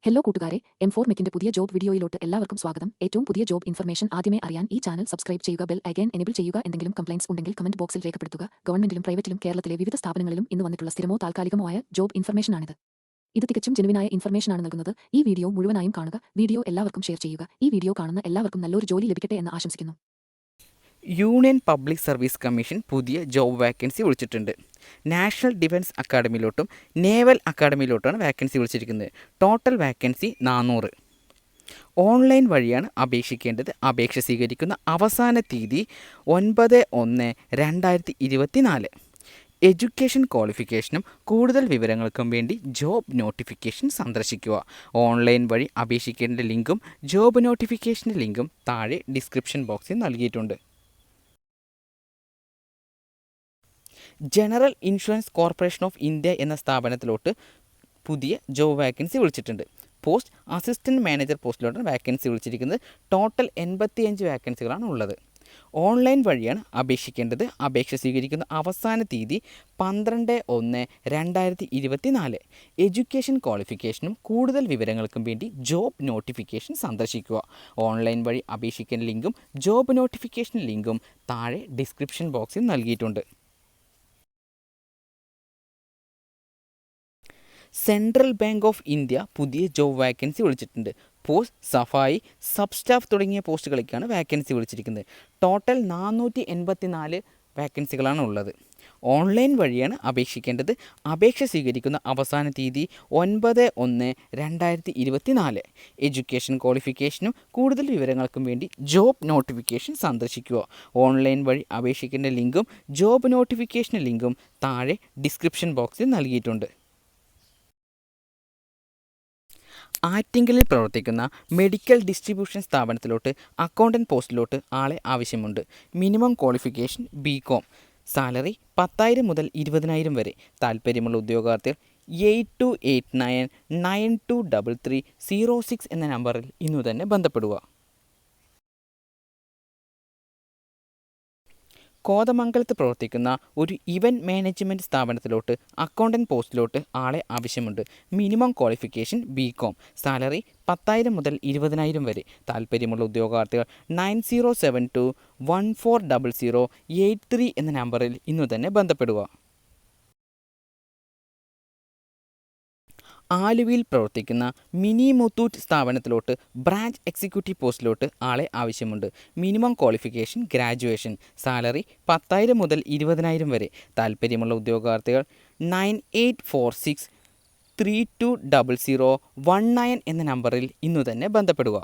Hello കൂട്ടുകാരെ, M4 മെക്കിന്റെ പുതിയ job വീഡിയോയിലോട്ട് എല്ലാവർക്കും സ്വാഗതം. ഏറ്റവും പുതിയ ജോബ് ഇൻഫർമേഷൻ ആദ്യമേ അറിയാൻ ഈ ചാനൽ സബ്സ്ക്രൈബ് ചെയ്യുക, ബെൽ ഐക്കൺ എനേബിൾ ചെയ്യുക. എന്തെങ്കിലും കംപ്ലൈന്റ്സ് ഉണ്ടെങ്കിൽ കമന്റ് ബോക്സിൽ രേഖപ്പെടുത്തുക. ഗവൺമെന്റിലും പ്രൈവറ്റിലും കേരളത്തിലെ വിവിധ സ്ഥാപനങ്ങളിലും ഇന്ന് വന്നിട്ടുള്ള സ്ഥിരമോ താൽക്കാലികമോ ആയ ജോബ് ഇൻഫർമേഷനാണിത്. ഇത് തികച്ചും ജെനുവിനായ ഇൻഫർമേഷനാണ് നൽകുന്നത്. ഈ വീഡിയോ മുഴുവനായും കാണുക. വീഡിയോ എല്ലാവർക്കും ഷെയർ ചെയ്യുക. ഈ വീഡിയോ കാണുന്ന എല്ലാവർക്കും നല്ലൊരു ജോലി ലഭിക്കട്ടെ എന്ന് ആശംസിക്കുന്നു. യൂണിയൻ പബ്ലിക് സർവീസ് കമ്മീഷൻ പുതിയ ജോബ് വാക്കൻസി വിളിച്ചിട്ടുണ്ട്. നാഷണൽ ഡിഫൻസ് അക്കാഡമിയിലോട്ടും നേവൽ അക്കാഡമിയിലോട്ടാണ് വാക്കൻസി വിളിച്ചിരിക്കുന്നത്. Total vacancy 400. ഓൺലൈൻ വഴിയാണ് അപേക്ഷിക്കേണ്ടത്. അപേക്ഷ സ്വീകരിക്കുന്ന അവസാന തീയതി 9/1/2024. എഡ്യൂക്കേഷൻ ക്വാളിഫിക്കേഷനും കൂടുതൽ വിവരങ്ങൾക്കും വേണ്ടി ജോബ് നോട്ടിഫിക്കേഷൻ സന്ദർശിക്കുക. ഓൺലൈൻ വഴി അപേക്ഷിക്കേണ്ട ലിങ്കും ജോബ് നോട്ടിഫിക്കേഷൻ്റെ ലിങ്കും താഴെ ഡിസ്ക്രിപ്ഷൻ ബോക്സിൽ നൽകിയിട്ടുണ്ട്. General insurance corporation of India എന്ന സ്ഥാപനത്തിലോട്ട് പുതിയ ജോബ് വാക്കൻസി വിളിച്ചിട്ടുണ്ട്. പോസ്റ്റ് അസിസ്റ്റൻറ്റ് മാനേജർ പോസ്റ്റിലോട്ടാണ് വാക്കൻസി വിളിച്ചിരിക്കുന്നത്. ടോട്ടൽ 85 വാക്കൻസികളാണ് ഉള്ളത്. ഓൺലൈൻ വഴിയാണ് അപേക്ഷിക്കേണ്ടത്. അപേക്ഷ സ്വീകരിക്കുന്ന അവസാന തീയതി 12/1/2024. എഡ്യൂക്കേഷൻ ക്വാളിഫിക്കേഷനും കൂടുതൽ വിവരങ്ങൾക്കും വേണ്ടി ജോബ് നോട്ടിഫിക്കേഷൻ സന്ദർശിക്കുക. ഓൺലൈൻ വഴി അപേക്ഷിക്കേണ്ട ലിങ്കും ജോബ് നോട്ടിഫിക്കേഷൻ ലിങ്കും താഴെ ഡിസ്ക്രിപ്ഷൻ ബോക്സിൽ നൽകിയിട്ടുണ്ട്. സെൻട്രൽ ബാങ്ക് ഓഫ് ഇന്ത്യ പുതിയ ജോബ് വാക്കൻസി വിളിച്ചിട്ടുണ്ട്. പോസ്റ്റ് സഫായി, സബ് സ്റ്റാഫ് തുടങ്ങിയ പോസ്റ്റുകളിലേക്കാണ് വാക്കൻസി വിളിച്ചിരിക്കുന്നത്. ടോട്ടൽ 484 വാക്കൻസികളാണ് ഉള്ളത്. ഓൺലൈൻ വഴിയാണ് അപേക്ഷിക്കേണ്ടത്. അപേക്ഷ സ്വീകരിക്കുന്ന അവസാന തീയതി 9/1/2024. എഡ്യൂക്കേഷൻ ക്വാളിഫിക്കേഷനും കൂടുതൽ വിവരങ്ങൾക്കും വേണ്ടി ജോബ് നോട്ടിഫിക്കേഷൻ സന്ദർശിക്കുക. ഓൺലൈൻ വഴി അപേക്ഷിക്കേണ്ട ലിങ്കും ജോബ് നോട്ടിഫിക്കേഷൻ ലിങ്കും താഴെ ഡിസ്ക്രിപ്ഷൻ ബോക്സിൽ നൽകിയിട്ടുണ്ട്. ആറ്റിങ്ങലിൽ പ്രവർത്തിക്കുന്ന മെഡിക്കൽ ഡിസ്ട്രിബ്യൂഷൻ സ്ഥാപനത്തിലോട്ട് അക്കൗണ്ടൻറ്റ് പോസ്റ്റിലോട്ട് ആളെ ആവശ്യമുണ്ട്. Minimum qualification BCom. സാലറി 10,000 മുതൽ 20,000 വരെ. താൽപ്പര്യമുള്ള ഉദ്യോഗാർത്ഥികൾ 8289923306 എന്ന നമ്പറിൽ ഇന്നു തന്നെ ബന്ധപ്പെടുക. കോതമംഗലത്ത് പ്രവർത്തിക്കുന്ന ഒരു ഇവൻറ്റ് മാനേജ്മെൻറ്റ് സ്ഥാപനത്തിലോട്ട് അക്കൗണ്ടൻറ്റ് പോസ്റ്റിലോട്ട് ആളെ ആവശ്യമുണ്ട്. Minimum qualification BCom. സാലറി 10,000 മുതൽ 20,000 വരെ. താൽപ്പര്യമുള്ള ഉദ്യോഗാർത്ഥികൾ 9072140083 എന്ന നമ്പറിൽ ഇന്നു തന്നെ ബന്ധപ്പെടുക. ആലുവയിൽ പ്രവർത്തിക്കുന്ന മിനി മുത്തൂറ്റ് സ്ഥാപനത്തിലോട്ട് ബ്രാഞ്ച് എക്സിക്യൂട്ടീവ് പോസ്റ്റിലോട്ട് ആളെ ആവശ്യമുണ്ട്. Minimum qualification graduation. സാലറി 10,000 മുതൽ 20,000 വരെ. താൽപ്പര്യമുള്ള ഉദ്യോഗാർത്ഥികൾ 9846320019 എന്ന നമ്പറിൽ ഇന്നു തന്നെ ബന്ധപ്പെടുക.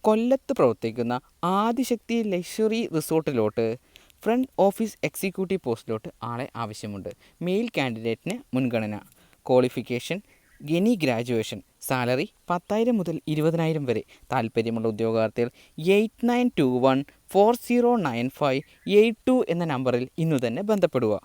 കൊല്ലത്ത് പ്രവർത്തിക്കുന്ന ആദിശക്തി ലക്ഷറി റിസോർട്ടിലോട്ട് ഫ്രണ്ട് ഓഫീസ് എക്സിക്യൂട്ടീവ് പോസ്റ്റിലോട്ട് ആളെ ആവശ്യമുണ്ട്. മെയിൽ കാൻഡിഡേറ്റിന് മുൻഗണന. Qualification any graduation. സാലറി 10,000 മുതൽ 20,000 വരെ. താൽപ്പര്യമുള്ള ഉദ്യോഗാർത്ഥികൾ 8921409582 എന്ന നമ്പറിൽ ഇന്നു തന്നെ ബന്ധപ്പെടുക.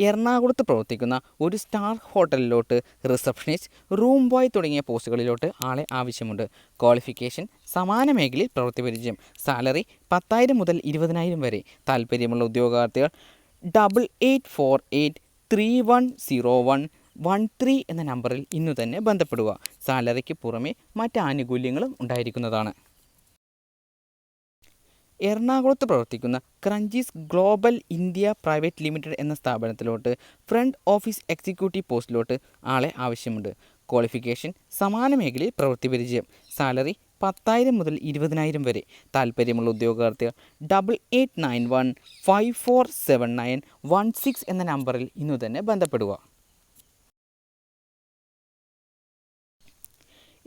എറണാകുളത്ത് പ്രവർത്തിക്കുന്ന ഒരു സ്റ്റാർ ഹോട്ടലിലോട്ട് റിസപ്ഷനിസ്റ്റ്, റൂം ബോയ് തുടങ്ങിയ പോസ്റ്റുകളിലോട്ട് ആളെ ആവശ്യമുണ്ട്. ക്വാളിഫിക്കേഷൻ സമാന മേഖലയിൽ പ്രവൃത്തി പരിചയം. സാലറി 10,000 മുതൽ 20,000 വരെ. താൽപ്പര്യമുള്ള ഉദ്യോഗാർത്ഥികൾ 8848310113 എന്ന നമ്പറിൽ ഇന്നു തന്നെ ബന്ധപ്പെടുക. സാലറിക്ക് പുറമെ മറ്റ് ആനുകൂല്യങ്ങളും ഉണ്ടായിരിക്കുന്നതാണ്. എറണാകുളത്ത് പ്രവർത്തിക്കുന്ന crunchies global India private limited എന്ന സ്ഥാപനത്തിലോട്ട് ഫ്രണ്ട് ഓഫീസ് എക്സിക്യൂട്ടീവ് പോസ്റ്റിലോട്ട് ആളെ ആവശ്യമുണ്ട്. ക്വാളിഫിക്കേഷൻ സമാന മേഖലയിൽ പ്രവൃത്തി പരിചയം. സാലറി 10,000 മുതൽ 20,000 വരെ. താൽപ്പര്യമുള്ള ഉദ്യോഗാർത്ഥികൾ 8891547916 എന്ന നമ്പറിൽ ഇന്നു തന്നെ ബന്ധപ്പെടുക.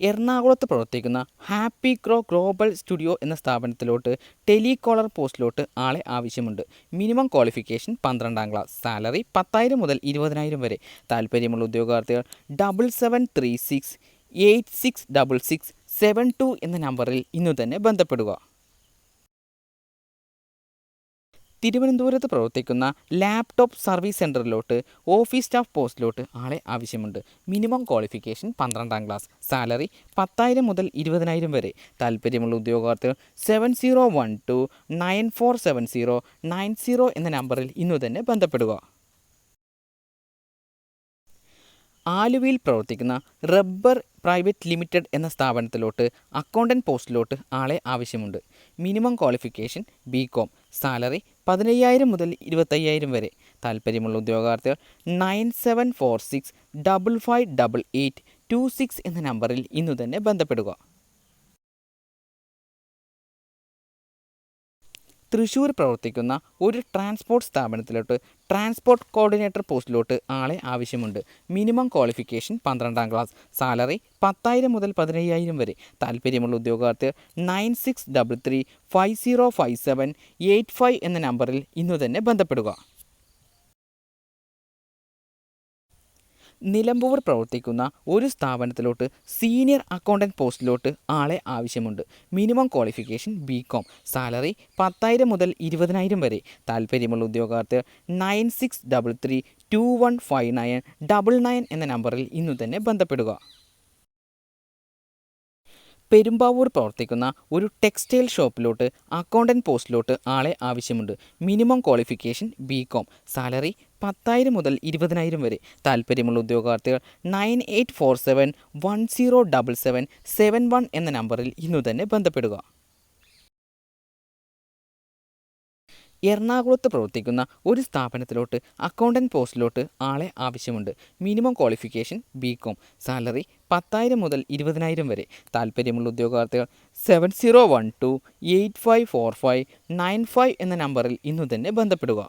എറണാകുളത്ത് പ്രവർത്തിക്കുന്ന ഹാപ്പി ക്രോ ഗ്ലോബൽ സ്റ്റുഡിയോ എന്ന സ്ഥാപനത്തിലോട്ട് ടെലികോളർ പോസ്റ്റിലോട്ട് ആളെ ആവശ്യമുണ്ട്. Minimum qualification 12ാം class. സാലറി 10,000 മുതൽ 20,000 വരെ. താൽപ്പര്യമുള്ള ഉദ്യോഗാർത്ഥികൾ 7736866672 എന്ന നമ്പറിൽ ഇന്നു തന്നെ ബന്ധപ്പെടുക. തിരുവനന്തപുരത്ത് പ്രവർത്തിക്കുന്ന ലാപ്ടോപ്പ് സർവീസ് സെൻറ്ററിലോട്ട് ഓഫീസ് സ്റ്റാഫ് പോസ്റ്റിലോട്ട് ആളെ ആവശ്യമുണ്ട്. Minimum qualification 12ാം class. സാലറി 10,000 മുതൽ 20,000 വരെ. താല്പര്യമുള്ള ഉദ്യോഗാർത്ഥികൾ 7012947090 എന്ന നമ്പറിൽ ഇന്നു തന്നെ ബന്ധപ്പെടുക. ആലുവയിൽ പ്രവർത്തിക്കുന്ന റബ്ബർ പ്രൈവറ്റ് ലിമിറ്റഡ് എന്ന സ്ഥാപനത്തിലോട്ട് അക്കൗണ്ടൻറ്റ് പോസ്റ്റിലോട്ട് ആളെ ആവശ്യമുണ്ട്. Minimum qualification BCom. സാലറി 15,000 മുതൽ 25,000 വരെ. താല്പര്യമുള്ള ഉദ്യോഗാർത്ഥികൾ 9746558826 എന്ന നമ്പറിൽ ഇന്നു തന്നെ ബന്ധപ്പെടുക. തൃശ്ശൂർ പ്രവർത്തിക്കുന്ന ഒരു ട്രാൻസ്പോർട്ട് സ്ഥാപനത്തിലോട്ട് ട്രാൻസ്പോർട്ട് കോർഡിനേറ്റർ പോസ്റ്റിലോട്ട് ആളെ ആവശ്യമുണ്ട്. Minimum qualification 12ാം class. സാലറി 10,000 മുതൽ 15,000 വരെ. താല്പര്യമുള്ള ഉദ്യോഗാർത്ഥികൾ 9633505785 എന്ന നമ്പറിൽ ഇന്നു തന്നെ ബന്ധപ്പെടുക. നിലമ്പൂർ പ്രവർത്തിക്കുന്ന ഒരു സ്ഥാപനത്തിലോട്ട് സീനിയർ അക്കൗണ്ടൻറ്റ് പോസ്റ്റിലോട്ട് ആളെ ആവശ്യമുണ്ട്. Minimum qualification BCom. സാലറി 10,000 മുതൽ 20,000 വരെ. താല്പര്യമുള്ള ഉദ്യോഗാർത്ഥികൾ 9633215999 എന്ന നമ്പറിൽ ഇന്നു തന്നെ ബന്ധപ്പെടുക. പെരുമ്പാവൂർ പ്രവർത്തിക്കുന്ന ഒരു ടെക്സ്റ്റൈൽ ഷോപ്പിലോട്ട് അക്കൗണ്ടൻറ്റ് പോസ്റ്റിലോട്ട് ആളെ ആവശ്യമുണ്ട്. Minimum qualification BCom. സാലറി 10,000 മുതൽ 20,000 വരെ. താല്പര്യമുള്ള ഉദ്യോഗാർത്ഥികൾ 9847107771 എന്ന നമ്പറിൽ ഇന്നു തന്നെ ബന്ധപ്പെടുക. എറണാകുളത്ത് പ്രവർത്തിക്കുന്ന ഒരു സ്ഥാപനത്തിലോട്ട് അക്കൗണ്ടൻറ്റ് പോസ്റ്റിലോട്ട് ആളെ ആവശ്യമുണ്ട്. Minimum qualification BCom. സാലറി 10,000 മുതൽ 20,000 വരെ. താല്പര്യമുള്ള ഉദ്യോഗാർത്ഥികൾ 7012854595 എന്ന നമ്പറിൽ ഇന്നു തന്നെ ബന്ധപ്പെടുക.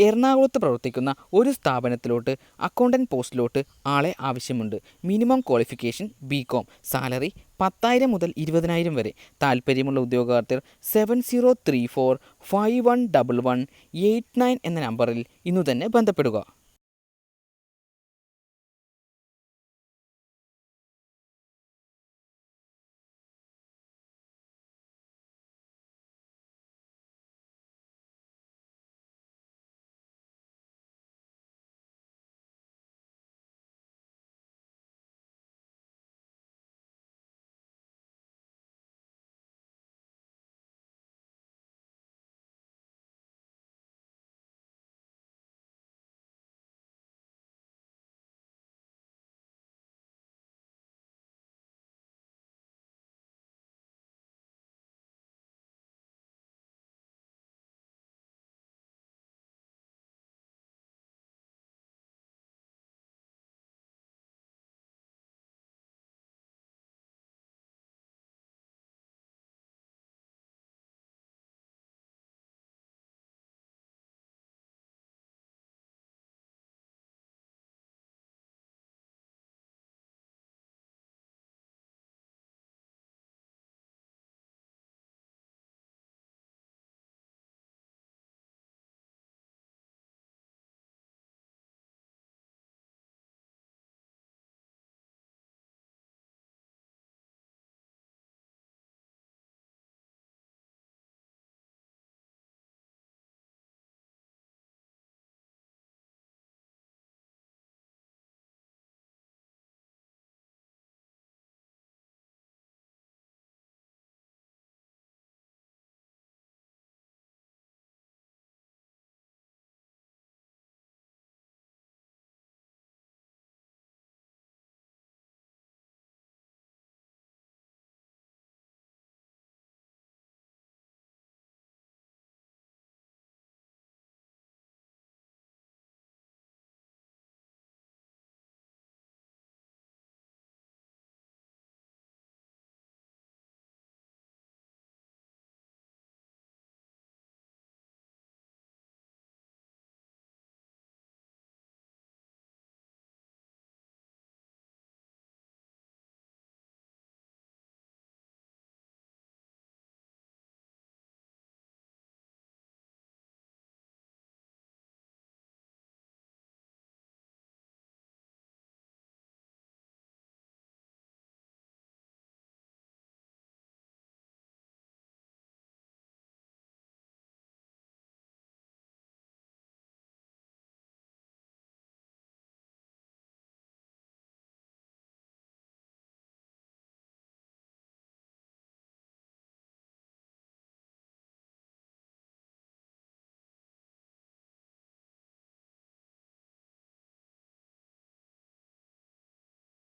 എറണാകുളത്ത് പ്രവർത്തിക്കുന്ന ഒരു സ്ഥാപനത്തിലോട്ട് അക്കൗണ്ടൻറ്റ് പോസ്റ്റിലോട്ട് ആളെ ആവശ്യമുണ്ട്. Minimum qualification BCom. സാലറി 10,000 മുതൽ 20,000 വരെ. താല്പര്യമുള്ള ഉദ്യോഗാർത്ഥികൾ 7034511189 എന്ന നമ്പറിൽ ഇന്നു തന്നെ ബന്ധപ്പെടുക.